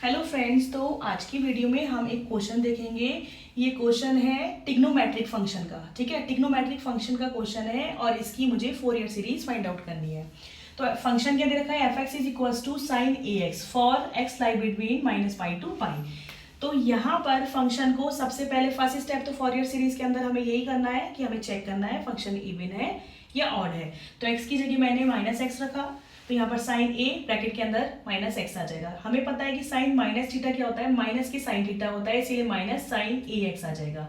Hello friends, तो आज की वीडियो में हम एक क्वेश्चन देखेंगे। ये क्वेश्चन है ट्रिग्नोमेट्रिक फंक्शन का। ठीक है, ट्रिग्नोमेट्रिक फंक्शन का क्वेश्चन है और इसकी मुझे फोरियर सीरीज फाइंड आउट करनी है। तो फंक्शन क्या दे रखा है, F X is equals to sine A X for X lie between minus pi to pi. तो यहाँ पर फंक्शन को सबसे पहले फर्स्ट स्टेप तो फोरियर सीरीज के अंदर हमें यही करना है कि हमें चेक करना है फंक्शन इवन है या ऑड है। तो एक्स की जगह मैंने माइनस एक्स रखा, तो यहाँ पर साइन ए ब्रैकेट के अंदर माइनस एक्स आ जाएगा। हमें पता है कि साइन माइनस थीटा क्या होता है, माइनस के साइन थीटा होता है, इसीलिए माइनस साइन ए एक्स आ जाएगा।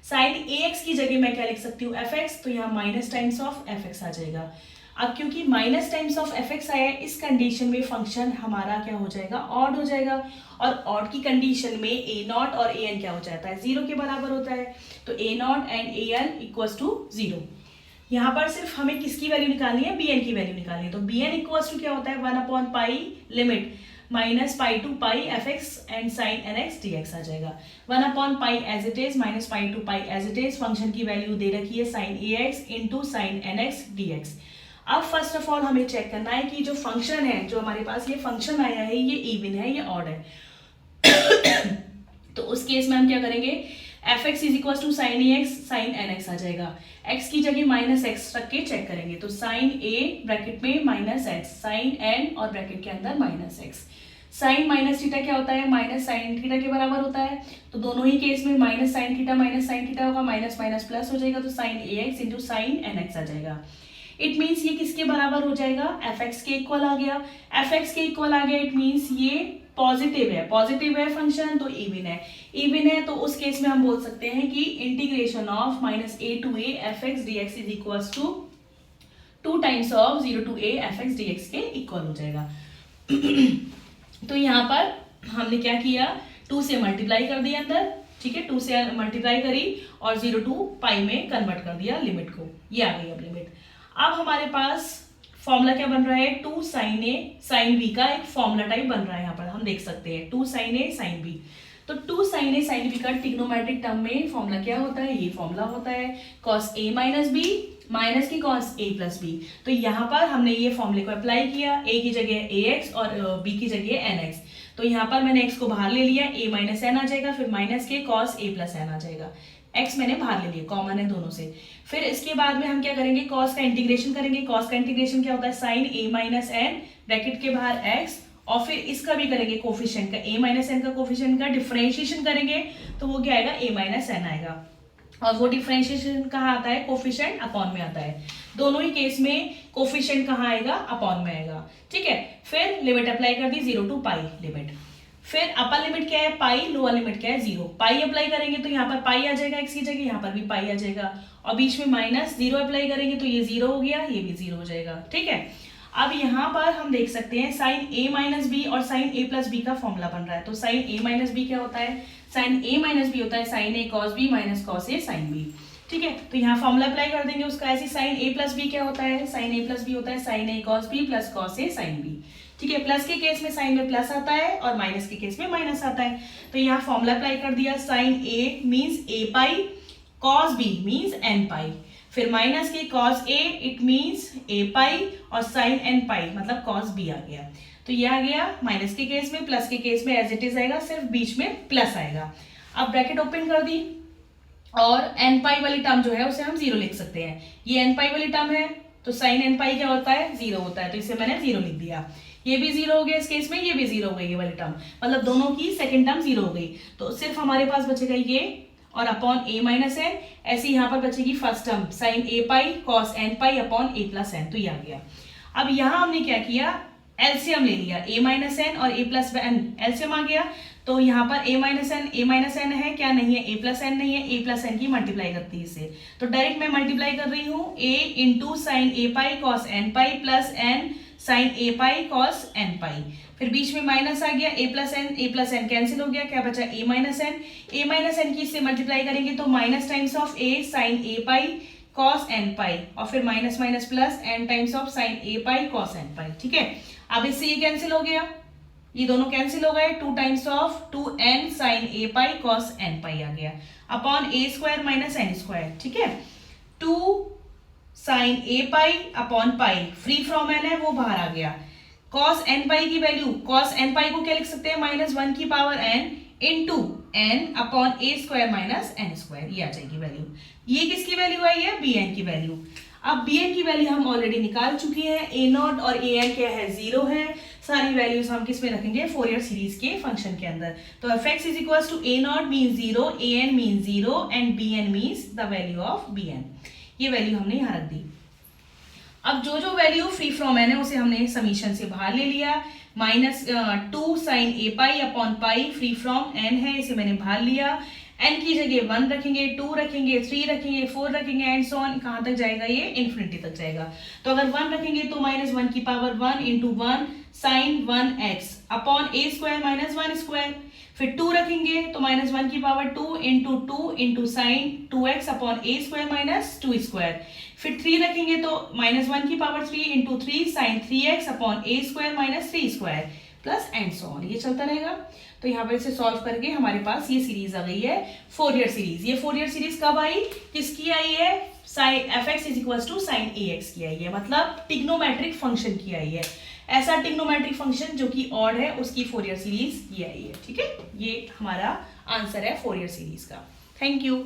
साइन ए एक्स की जगह मैं क्या लिख सकती हूँ, एफ एक्स, तो यहाँ minus times of F X आ जाएगा। अब क्योंकि minus times of F X आया है, इस कंडीशन में फंक्शन हमारा क्या हो जाएगा, ऑड हो जाएगा। और ऑड की कंडीशन में ए नॉट और ए एन क्या हो जाता है, जीरो के बराबर होता है। तो A naught and A N equals to zero. यहाँ पर सिर्फ हमें किसकी वैल्यू निकालनी है, बी एन की वैल्यू निकालनी है। तो बी एन इक्वल्स टू क्या होता है, 1 pi limit minus pi to pi F X and sine N X D X आ जाएगा। 1 pi as it is minus pi to pi as it is. Function की value दे रखी है sine A X into sine N X D X. अब first of all हमें check करना है कि जो फंक्शन है, जो हमारे पास ये फंक्शन आया है, ये इवन है या ऑड है। तो उस केस में हम क्या करेंगे, F X is equal to sine A X sine N X आ जाएगा। एक्स की जगह माइनस एक्स रख के चेक करेंगे, तो साइन ए ब्रैकेट में माइनस एक्स, साइन एन और ब्रैकेट के अंदर minus X. Sine minus theta क्या होता है, माइनस साइन थीटा के बराबर होता है। तो दोनों ही केस में माइनस साइन थीटा होगा, माइनस माइनस प्लस हो जाएगा, तो sine A X into sine N X आ जाएगा। इट मीन्स ये किसके बराबर हो जाएगा, एफ एक्स के इक्वल आ गया। एफ एक्स के इक्वल आ गया, इट मीन्स ये पॉजिटिव है फंक्शन, तो इवन है। तो उस केस में हम बोल सकते हैं कि integration of minus A to A F X D X is equal to 2 times of 0 to A F X D X के इक्वल हो जाएगा। तो यहाँ पर हमने क्या किया, 2 से मल्टीप्लाई कर दिया अंदर, ठीक है, 2 से मल्टीप्लाई करी और 0 टू पाई में कन्वर्ट कर दिया लिमिट को, ये आ गई अब लिमिट। अब हमारे पास फॉर्मूला क्या बन रहा है, 2 साइन ए साइन बी का एक फॉर्मूला टाइप बन रहा है। यहाँ पर हम देख सकते हैं 2 साइन ए साइन बी। तो 2 साइन ए साइन बी का ट्रिग्नोमेट्रिक टर्म में फॉर्मूला क्या होता है, ये फॉर्मूला होता है cos A minus B minus की कॉस ए प्लस बी। तो यहाँ पर हमने ये फॉर्मूले को अप्लाई किया, ए की जगह ए एक्स और बी की जगह एन एक्स। तो यहाँ पर मैंने एक्स को बाहर ले लिया, ए माइनस एन आ जाएगा, फिर माइनस के कॉस ए प्लस एन आ जाएगा। एक्स मैंने बाहर ले लिया, कॉमन है दोनों से। फिर इसके बाद में हम क्या करेंगे, कॉस का इंटीग्रेशन करेंगे। कॉस का इंटीग्रेशन क्या होता है, साइन ए माइनस एन ब्रैकेट के बाहर एक्स, और फिर इसका भी करेंगे कोफिशिएंट का, ए माइनस एन का कोफिशिएंट का डिफरेंशिएशन करेंगे, तो वो क्या आएगा, ए माइनस एन आएगा। और वो डिफरेंशिएशन कहाँ आता है, कोफिशिएंट अपॉन में आता है। दोनों ही केस में कोफिशिएंट कहाँ आएगा, अपॉन में आएगा। ठीक है, फिर लिमिट अप्लाई कर दी 0 टू पाई लिमिट। फिर अपर लिमिट क्या है पाई, लोअर लिमिट क्या है 0। पाई अप्लाई करेंगे तो यहाँ पर पाई आ जाएगा एक्स की जगह, यहाँ पर भी पाई आ जाएगा, और बीच में माइनस 0 अप्लाई करेंगे तो ये 0 हो गया, ये भी 0 हो जाएगा। ठीक है, अब यहाँ पर हम देख सकते हैं साइन ए माइनस बी और साइन ए प्लस बी का फॉर्मूला बन रहा है। तो साइन ए माइनस बी क्या होता है, साइन ए माइनस बी होता है sine A cos B minus cos A sine B. ठीक है, तो यहाँ फॉर्मूला अप्लाई कर देंगे उसका। ऐसे साइन ए प्लस बी क्या होता है, साइन ए प्लस बी होता है sine A cos B plus cos A sine B. ठीक है, प्लस के केस में साइन में प्लस आता है और माइनस के केस में माइनस आता है। तो यहाँ फॉर्मूला अप्लाई कर दिया, साइन ए मीन्स ए pi, cos B means N pi, फिर माइनस के कॉस ए इट मीन्स ए पाई, और साइन एन पाई मतलब कॉस बी आ गया। तो ये आ गया माइनस के केस में, प्लस के केस में एज इट इज आएगा, सिर्फ बीच में प्लस आएगा। अब ब्रैकेट ओपन कर दी, और एन पाई वाली टर्म जो है उसे हम 0 लिख सकते हैं। ये एन पाई वाली टर्म है, तो साइन एन पाई क्या होता है, 0 होता है, तो इसे मैंने 0 लिख दिया। ये भी 0 हो गया इस केस में, ये भी 0 हो गई ये वाली टर्म, मतलब दोनों की सेकंड टर्म 0 हो गई। तो सिर्फ हमारे पास बचेगा ये और अपॉन ए माइनस एन। ऐसे यहाँ पर बचेगी first term sine A pi cos N pi upon A plus N, तो ये आ गया। अब यहाँ हमने क्या किया, एलसीएम ले लिया, ए माइनस एन और ए प्लस एन एलसीएम आ गया। तो यहाँ पर ए माइनस एन है क्या, नहीं है, ए प्लस एन नहीं है, ए प्लस एन की मल्टीप्लाई करती है इसे। तो डायरेक्ट मैं मल्टीप्लाई कर रही हूँ, A into sine A pi cos N pi plus N sine A pi cos N pi, फिर बीच में माइनस आ गया, ए प्लस एन कैंसिल हो गया, क्या बचा ए माइनस एन की इससे मल्टीप्लाई करेंगे तो minus times of A sine A pi cos N pi, और फिर minus minus plus N times of sine A pi cos N pi. ठीक है, अब इससे ये कैंसिल हो गया, ये दोनों कैंसिल हो गए, 2 times of 2n sine A pi cos N pi आ गया, upon A square minus N square. ठीक है, 2 sine A pi upon pi, free from N है वो बाहर आ गया, cos n पाई की वैल्यू, cos n पाई को क्या लिख सकते हैं, -1 की power n into n upon A square minus N square, ये आ जाएगी वैल्यू। ये किसकी वैल्यू आई है, bn की वैल्यू। अब bn की वैल्यू हम ऑलरेडी निकाल चुके हैं, a0 और an क्या है, 0 है। सारी वैल्यूज हम किस में रखेंगे, फोरियर सीरीज के फंक्शन के अंदर। तो fx is equal to a0 mean 0, an mean 0 and bn means the value of bn। ये वैल्यू हमने यहाँ रख दी। अब जो जो वैल्यू फ्री फ्रॉम n है उसे हमने समीशन से बाहर ले लिया। -2 sine A pi upon pi free from n है, इसे मैंने बाहर लिया। n की जगह 1 रखेंगे, 2 रखेंगे, 3 रखेंगे, 4 रखेंगे एंड सो ऑन। कहाँ तक जाएगा ये, इन्फिनिटी तक जाएगा। तो अगर 1 रखेंगे तो -1 की power 1 into 1 sine 1x upon A square minus 1 square. फिर 2 रखेंगे तो -1 की power 2 into sine 2x upon A square minus 2 square. फिर 3 रखेंगे तो -1 की power 3 into 3 sine 3x upon A square minus 3 square plus and so on, ये चलता रहेगा। तो यहाँ पर इसे सॉल्व करके हमारे पास ये सीरीज आ गई है, फोरियर सीरीज। ये फोरियर सीरीज कब आई, किसकी आई है, sine fx is equal to sine ax की आई है, मतलब टिग्नोमेट्रिक फंक्शन की आई है। ऐसा टिग्नोमेट्रिक फंक्शन जो कि ऑड है उसकी फोरियर सीरीज ये आई है। ठीक है, ये हमारा आंसर है फोरियर सीरीज का। Thank you.